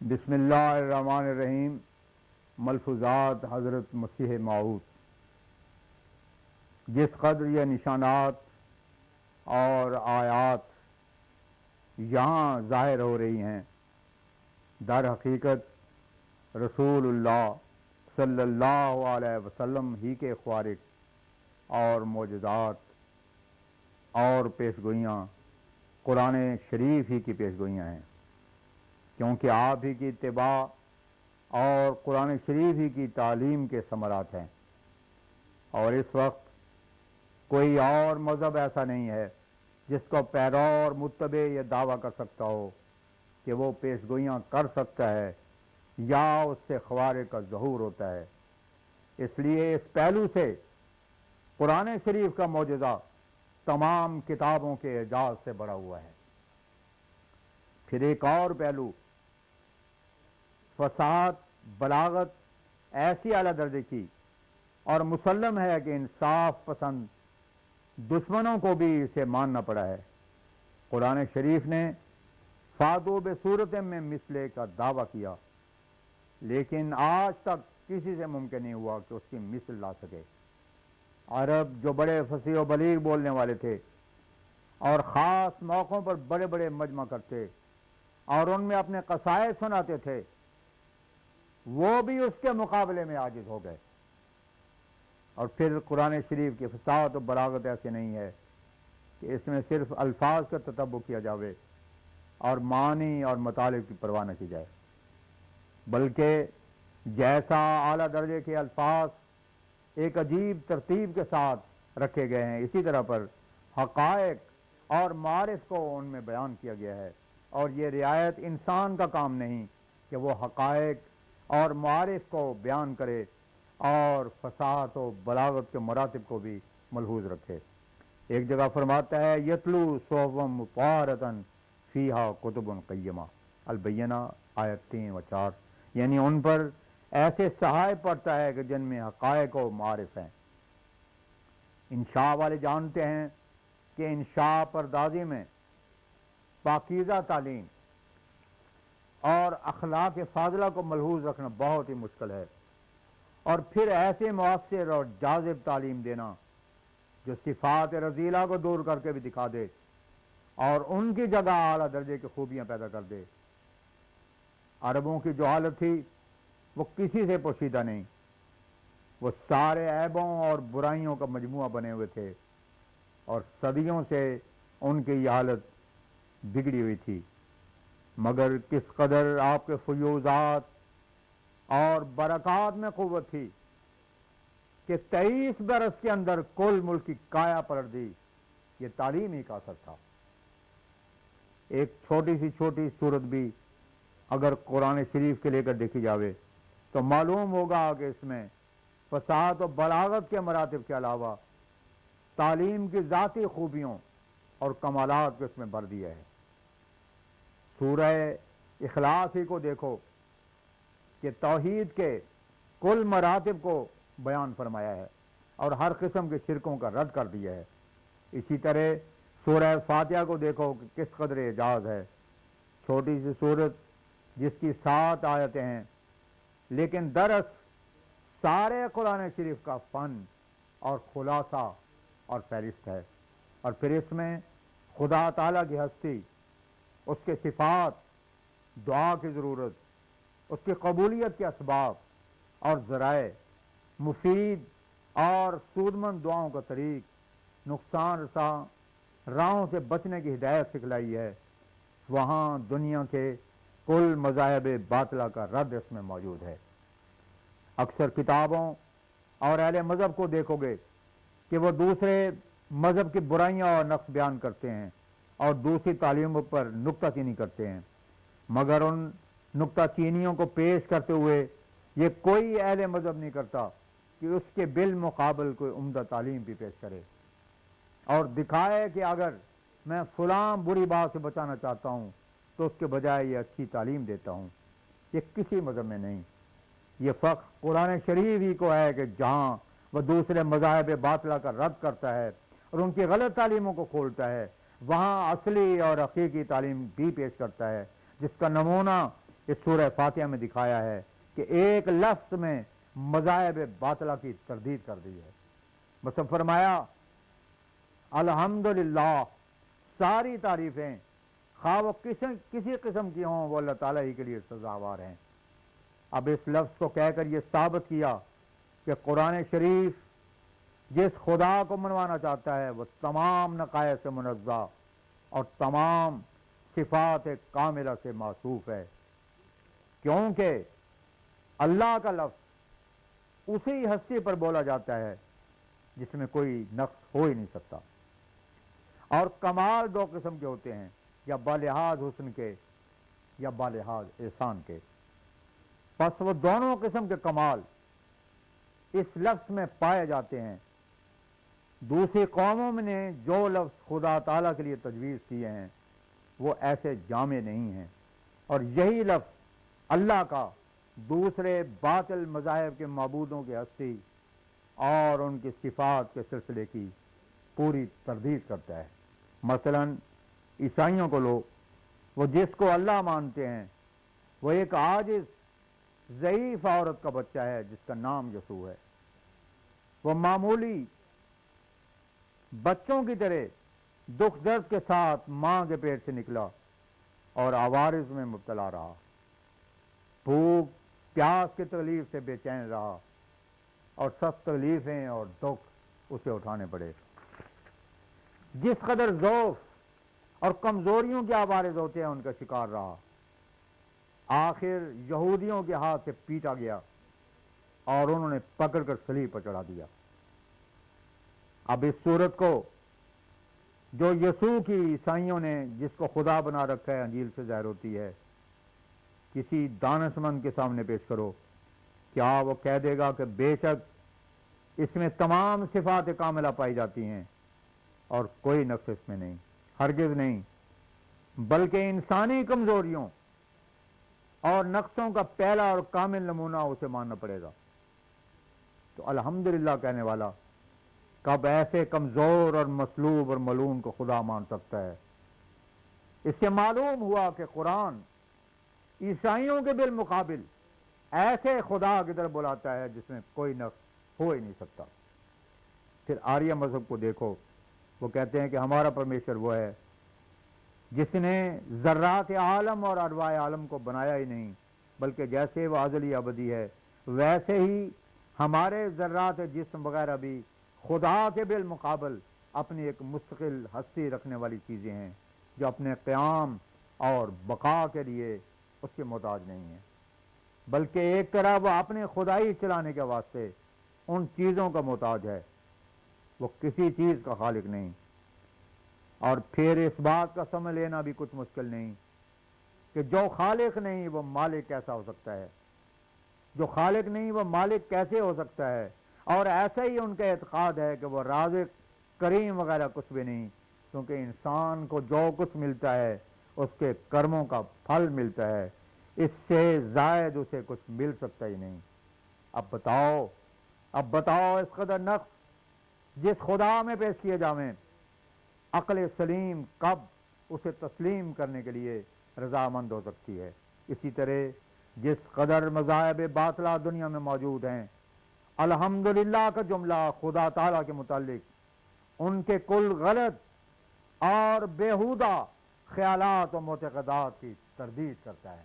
بسم اللہ الرحمن الرحیم۔ ملفوظات حضرت مسیح موعود۔ جس قدر یہ نشانات اور آیات یہاں ظاہر ہو رہی ہیں، در حقیقت رسول اللہ صلی اللہ علیہ وسلم ہی کے خوارق اور معجزات اور پیشگوئیاں قرآن شریف ہی کی پیشگوئیاں ہیں، کیونکہ آپ ہی کی اتباع اور قرآن شریف ہی کی تعلیم کے ثمرات ہیں۔ اور اس وقت کوئی اور مذہب ایسا نہیں ہے جس کو پیرو اور متبع یہ دعویٰ کر سکتا ہو کہ وہ پیشگوئیاں کر سکتا ہے یا اس سے خوارق کا ظہور ہوتا ہے۔ اس لیے اس پہلو سے قرآن شریف کا معجزہ تمام کتابوں کے اعجاز سے بڑا ہوا ہے۔ پھر ایک اور پہلو، فصاحت، بلاغت ایسی اعلیٰ درجے کی، اور مسلم ہے کہ انصاف پسند دشمنوں کو بھی اسے ماننا پڑا ہے۔ قرآن شریف نے فاتو بصورت میں مثلے کا دعویٰ کیا، لیکن آج تک کسی سے ممکن نہیں ہوا کہ اس کی مثل لا سکے۔ عرب جو بڑے فصیح و بلیغ بولنے والے تھے اور خاص موقعوں پر بڑے بڑے مجمع کرتے اور ان میں اپنے قصائد سناتے تھے، وہ بھی اس کے مقابلے میں عاجز ہو گئے۔ اور پھر قرآن شریف کی فصاحت و بلاغت ایسی نہیں ہے کہ اس میں صرف الفاظ کا تتبع کیا جاوے اور معنی اور مطالب کی پرواہ نہ کی جائے، بلکہ جیسا اعلیٰ درجے کے الفاظ ایک عجیب ترتیب کے ساتھ رکھے گئے ہیں، اسی طرح پر حقائق اور معارف کو ان میں بیان کیا گیا ہے۔ اور یہ رعایت انسان کا کام نہیں کہ وہ حقائق اور معارف کو بیان کرے اور فصاحت و بلاغت کے مراتب کو بھی ملحوظ رکھے۔ ایک جگہ فرماتا ہے یتلو صحفا مطہرۃ فیہا کتب قیمہ، البینہ آیت 3 و 4، یعنی ان پر ایسے صحائف پڑھتا ہے کہ جن میں حقائق و معارف ہیں۔ انشاء والے جانتے ہیں کہ انشاء پردازی میں پاکیزہ تعلیم اور اخلاق فاضلہ کو ملحوظ رکھنا بہت ہی مشکل ہے، اور پھر ایسے مؤثر اور جاذب تعلیم دینا جو صفات رذیلہ کو دور کر کے بھی دکھا دے اور ان کی جگہ اعلیٰ درجے کی خوبیاں پیدا کر دے۔ عربوں کی جو حالت تھی وہ کسی سے پوشیدہ نہیں، وہ سارے عیبوں اور برائیوں کا مجموعہ بنے ہوئے تھے، اور صدیوں سے ان کی یہ حالت بگڑی ہوئی تھی۔ مگر کس قدر آپ کے فیوزات اور برکات میں قوت تھی کہ 23 برس کے اندر کل ملک کی کایا پلٹ دی۔ یہ تعلیم ہی کا اثر تھا۔ ایک چھوٹی سی صورت بھی اگر قرآن شریف کے لے کر دیکھی جاوے تو معلوم ہوگا کہ اس میں فصاحت و بلاغت کے مراتب کے علاوہ تعلیم کی ذاتی خوبیوں اور کمالات کو اس میں بھر دیا ہے۔ سورہ اخلاص ہی کو دیکھو کہ توحید کے کل مراتب کو بیان فرمایا ہے اور ہر قسم کے شرکوں کا رد کر دیا ہے۔ اسی طرح سورہ فاتحہ کو دیکھو کہ کس قدر اعجاز ہے۔ چھوٹی سی سورت جس کی 7 آیتیں ہیں، لیکن درس سارے قرآن شریف کا فن اور خلاصہ اور فہرست ہے۔ اور پھر اس میں خدا تعالیٰ کی ہستی، اس کے صفات، دعا کی ضرورت، اس کی قبولیت کے اسباب اور ذرائع، مفید اور سودمند دعاؤں کا طریق، نقصان رساں راہوں سے بچنے کی ہدایت سکھلائی ہے۔ وہاں دنیا کے کل مذاہب باطلہ کا رد اس میں موجود ہے۔ اکثر کتابوں اور اہل مذہب کو دیکھو گے کہ وہ دوسرے مذہب کی برائیاں اور نقص بیان کرتے ہیں اور دوسری تعلیموں پر نکتہ چینی کرتے ہیں، مگر ان نکتہ چینیوں کو پیش کرتے ہوئے یہ کوئی اہل مذہب نہیں کرتا کہ اس کے بالمقابل کوئی عمدہ تعلیم بھی پیش کرے اور دکھائے کہ اگر میں فلاں بری بات سے بچانا چاہتا ہوں تو اس کے بجائے یہ اچھی تعلیم دیتا ہوں۔ یہ کسی مذہب میں نہیں۔ یہ فخر قرآن شریف ہی کو ہے کہ جہاں وہ دوسرے مذاہب باطلہ کا رد کرتا ہے اور ان کی غلط تعلیموں کو کھولتا ہے، وہاں اصلی اور حقیقی تعلیم بھی پیش کرتا ہے، جس کا نمونہ اس سورہ فاتحہ میں دکھایا ہے کہ ایک لفظ میں مذاہب باطلہ کی تردید کر دی ہے۔ بس فرمایا الحمدللہ، ساری تعریفیں خواہ وہ کسی قسم کی ہوں وہ اللہ تعالیٰ ہی کے لیے سزاوار ہیں۔ اب اس لفظ کو کہہ کر یہ ثابت کیا کہ قرآن شریف جس خدا کو منوانا چاہتا ہے وہ تمام نقائص سے منزہ اور تمام صفات کاملہ سے موصوف ہے، کیونکہ اللہ کا لفظ اسی ہستی پر بولا جاتا ہے جس میں کوئی نقص ہو ہی نہیں سکتا، اور کمال دو قسم کے ہوتے ہیں، یا بالحاظ حسن کے یا بالحاظ احسان کے۔ پس وہ دونوں قسم کے کمال اس لفظ میں پائے جاتے ہیں۔ دوسری قوموں نے جو لفظ خدا تعالیٰ کے لیے تجویز کیے ہیں وہ ایسے جامع نہیں ہیں، اور یہی لفظ اللہ کا دوسرے باطل مذاہب کے معبودوں کی ہستی اور ان کی صفات کے سلسلے کی پوری تردید کرتا ہے۔ مثلا عیسائیوں کو لو، وہ جس کو اللہ مانتے ہیں وہ ایک عاجز ضعیف عورت کا بچہ ہے جس کا نام یسوع ہے۔ وہ معمولی بچوں کی طرح دکھ درد کے ساتھ ماں کے پیٹ سے نکلا اور عوارض میں مبتلا رہا، بھوک پیاس کی تکلیف سے بے چین رہا اور سخت تکلیفیں اور دکھ اسے اٹھانے پڑے۔ جس قدر ضعف اور کمزوریوں کے عوارض ہوتے ہیں ان کا شکار رہا، آخر یہودیوں کے ہاتھ سے پیٹا گیا اور انہوں نے پکڑ کر صلیب پر چڑھا دیا۔ اب اس صورت کو جو یسوع کی عیسائیوں نے جس کو خدا بنا رکھا ہے انجیل سے ظاہر ہوتی ہے، کسی دانشمند کے سامنے پیش کرو، کیا وہ کہہ دے گا کہ بے شک اس میں تمام صفات کاملہ پائی جاتی ہیں اور کوئی نقص اس میں نہیں؟ ہرگز نہیں، بلکہ انسانی کمزوریوں اور نقصوں کا پہلا اور کامل نمونہ اسے ماننا پڑے گا۔ تو الحمدللہ کہنے والا کب ایسے کمزور اور مسلوب اور ملعون کو خدا مان سکتا ہے؟ اس سے معلوم ہوا کہ قرآن عیسائیوں کے بالمقابل ایسے خدا کی طرف بلاتا ہے جس میں کوئی نقص ہو ہی نہیں سکتا۔ پھر آریہ مذہب کو دیکھو، وہ کہتے ہیں کہ ہمارا پرمیشور وہ ہے جس نے ذرات عالم اور ارواح عالم کو بنایا ہی نہیں، بلکہ جیسے وہ ازلی ابدی ہے ویسے ہی ہمارے ذرات جسم وغیرہ بھی خدا کے بالمقابل اپنی ایک مستقل ہستی رکھنے والی چیزیں ہیں جو اپنے قیام اور بقا کے لیے اس کے محتاج نہیں ہیں، بلکہ ایک طرح وہ اپنے خدائی چلانے کے واسطے ان چیزوں کا محتاج ہے، وہ کسی چیز کا خالق نہیں۔ اور پھر اس بات کا سمجھ لینا بھی کچھ مشکل نہیں کہ جو خالق نہیں وہ مالک کیسا ہو سکتا ہے، جو خالق نہیں وہ مالک کیسے ہو سکتا ہے؟ اور ایسا ہی ان کا اعتقاد ہے کہ وہ رازق کریم وغیرہ کچھ بھی نہیں، کیونکہ انسان کو جو کچھ ملتا ہے اس کے کرموں کا پھل ملتا ہے، اس سے زائد اسے کچھ مل سکتا ہی نہیں۔ اب بتاؤ اس قدر نقص جس خدا میں پیش کیے جاویں، عقل سلیم کب اسے تسلیم کرنے کے لیے رضامند ہو سکتی ہے؟ اسی طرح جس قدر مذاہب باطلہ دنیا میں موجود ہیں، الحمدللہ کا جملہ خدا تعالیٰ کے متعلق ان کے کل غلط اور بیہودہ خیالات و معتقدات کی تردید کرتا ہے۔